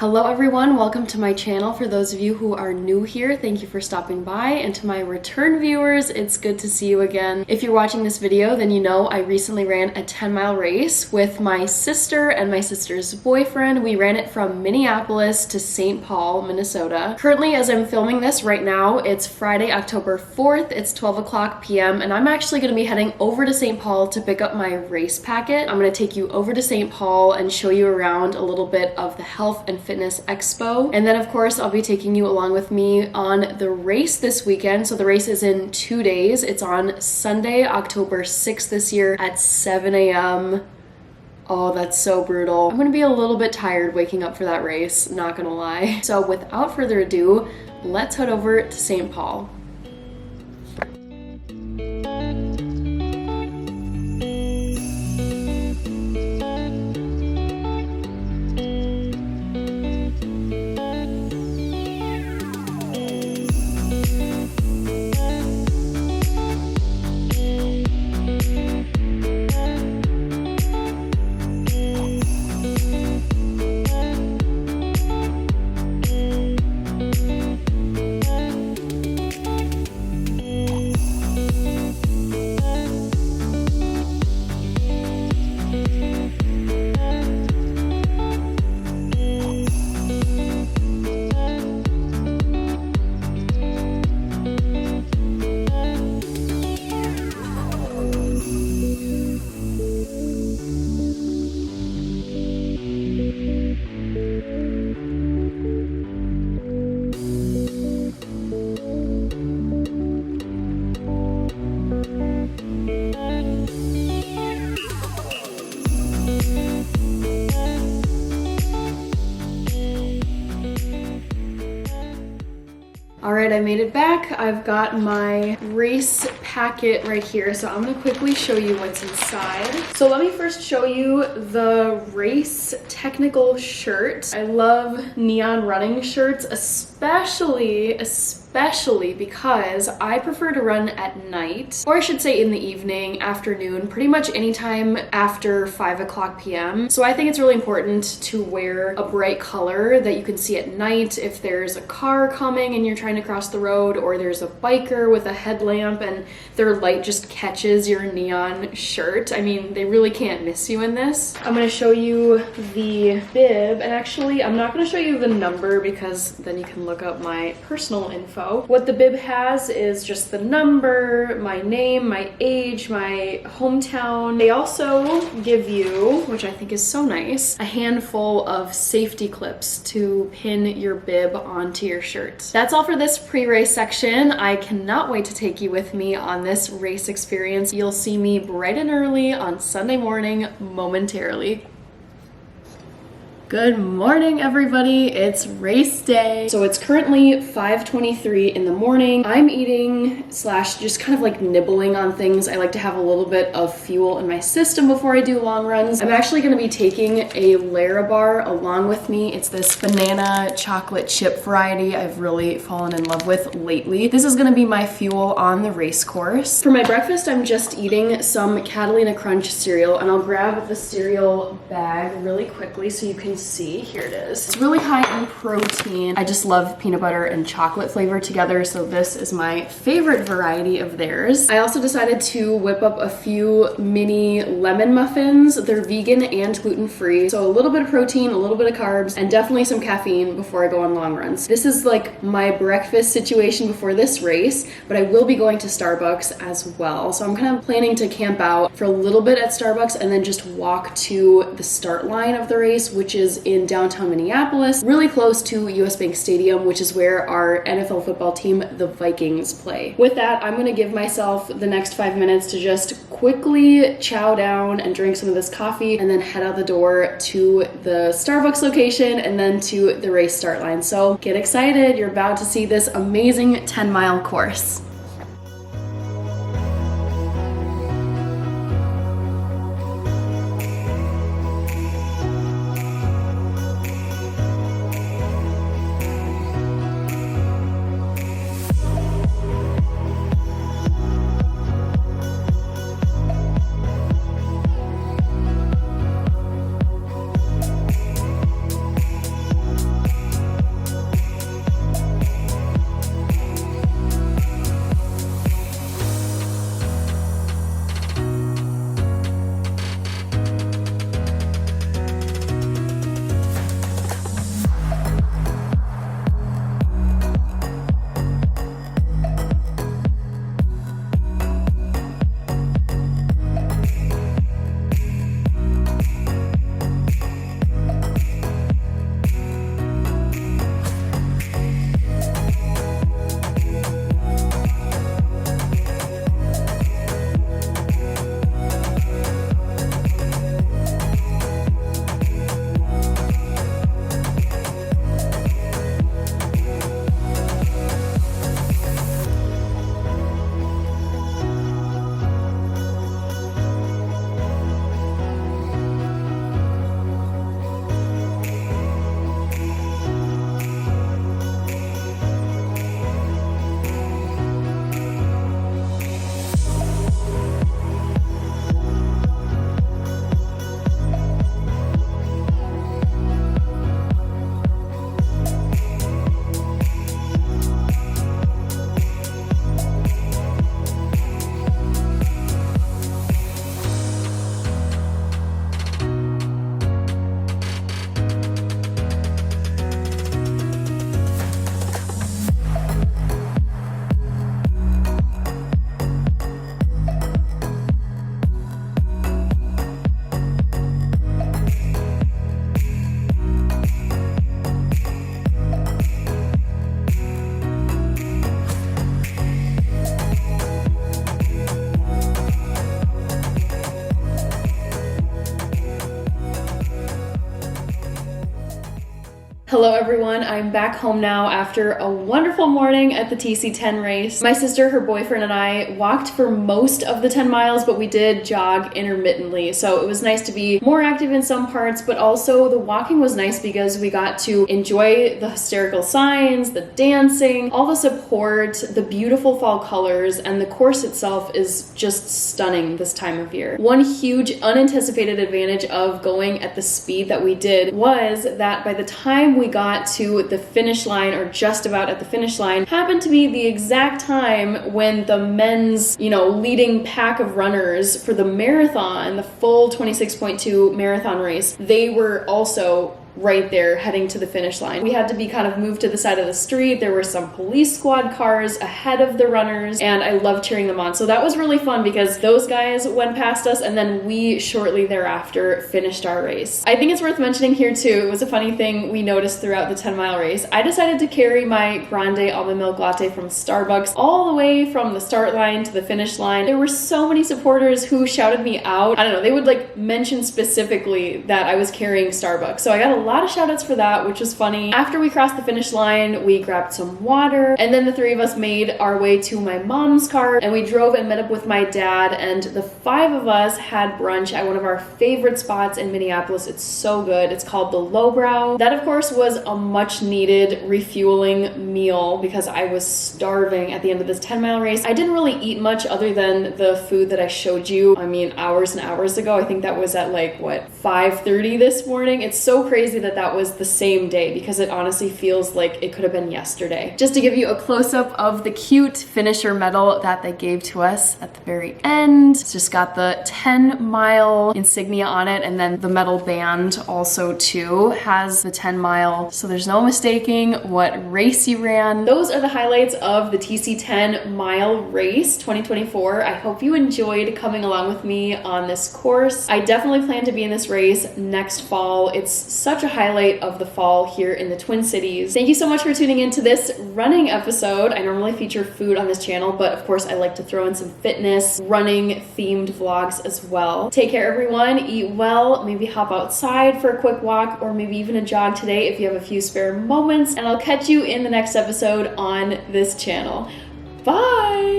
Hello everyone, welcome to my channel. For those of you who are new here, thank you for stopping by, and to my return viewers, it's good to see you again. If you're watching this video, then you know I recently ran a 10-mile race with my sister and my sister's boyfriend. We ran it from Minneapolis to St. Paul, Minnesota. Currently, as I'm filming this right now, it's Friday, October 4th, it's 12 p.m, and I'm actually going to be heading over to St. Paul to pick up my race packet. I'm going to take you over to St. Paul and show you around a little bit of the health and fitness expo, and then of course I'll be taking you along with me on the race this weekend. So the race is in 2 days. It's on Sunday, October 6th this year at 7 a.m. Oh, that's so brutal. I'm gonna be a little bit tired waking up for that race, not gonna lie. So without further ado, let's head over to St. Paul. Alright, I made it back. I've got my race packet right here, so I'm gonna quickly show you what's inside. So let me first show you the race technical shirt. I love neon running shirts, especially because I prefer to run at night, or I should say in the evening, afternoon, pretty much anytime after 5 p.m. So I think it's really important to wear a bright color that you can see at night if there's a car coming and you're trying to cross the road, or there's a biker with a headlamp and their light just catches your neon shirt. I mean, they really can't miss you in this. I'm gonna show you the bib, and actually I'm not gonna show you the number because then you can look up my personal info. What the bib has is just the number, my name, my age, my hometown. They also give you, which I think is so nice, a handful of safety clips to pin your bib onto your shirt. That's all for this pre-race section. I cannot wait to take you with me on this race experience. You'll see me bright and early on Sunday morning momentarily. Good morning, everybody. It's race day. So it's currently 5:23 in the morning. I'm eating / just kind of like nibbling on things. I like to have a little bit of fuel in my system before I do long runs. I'm actually going to be taking a Larabar along with me. It's this banana chocolate chip variety I've really fallen in love with lately. This is going to be my fuel on the race course. For my breakfast, I'm just eating some Catalina Crunch cereal, and I'll grab the cereal bag really quickly so you can see. Here it is. It's really high in protein. I just love peanut butter and chocolate flavor together, so this is my favorite variety of theirs. I also decided to whip up a few mini lemon muffins. They're vegan and gluten-free, so a little bit of protein, a little bit of carbs, and definitely some caffeine before I go on long runs. This is like my breakfast situation before this race, but I will be going to Starbucks as well. So I'm kind of planning to camp out for a little bit at Starbucks and then just walk to the start line of the race, which is in downtown Minneapolis, really close to US Bank Stadium, which is where our NFL football team, the Vikings, play. With that, I'm gonna give myself the next 5 minutes to just quickly chow down and drink some of this coffee, and then head out the door to the Starbucks location and then to the race start line. So get excited, you're about to see this amazing 10-mile course. Hello everyone, I'm back home now after a wonderful morning at the TC10 race. My sister, her boyfriend, and I walked for most of the 10 miles, but we did jog intermittently. So it was nice to be more active in some parts, but also the walking was nice because we got to enjoy the hysterical signs, the dancing, all the support, the beautiful fall colors, and the course itself is just stunning this time of year. One huge unanticipated advantage of going at the speed that we did was that by the time we got to the finish line, or just about at the finish line, happened to be the exact time when the men's, leading pack of runners for the marathon, the full 26.2 marathon race, they were also right there heading to the finish line. We had to be kind of moved to the side of the street. There were some police squad cars ahead of the runners, and I loved cheering them on. So that was really fun because those guys went past us, and then we shortly thereafter finished our race. I think it's worth mentioning here too, it was a funny thing we noticed throughout the 10-mile race. I decided to carry my grande almond milk latte from Starbucks all the way from the start line to the finish line. There were so many supporters who shouted me out. I don't know, they would mention specifically that I was carrying Starbucks. So I got a lot of shout outs for that, which was funny. After we crossed the finish line, we grabbed some water, and then the three of us made our way to my mom's car, and we drove and met up with my dad, and the 5 of us had brunch at one of our favorite spots in Minneapolis. It's so good. It's called the Lowbrow. That, of course, was a much needed refueling meal because I was starving at the end of this 10-mile race. I didn't really eat much other than the food that I showed you, hours and hours ago. I think that was at 5:30 this morning. It's so crazy that was the same day because it honestly feels like it could have been yesterday. Just to give you a close-up of the cute finisher medal that they gave to us at the very end. It's just got the 10-mile insignia on it, and then the medal band also too has the 10-mile, so there's no mistaking what race you ran. Those are the highlights of the TC10 mile race 2024. I hope you enjoyed coming along with me on this course. I definitely plan to be in this race next fall. It's such a highlight of the fall here in the Twin Cities. Thank you so much for tuning into this running episode. I normally feature food on this channel, but of course I like to throw in some fitness, running themed vlogs as well. Take care everyone, eat well, maybe hop outside for a quick walk or maybe even a jog today if you have a few spare moments, and I'll catch you in the next episode on this channel. Bye!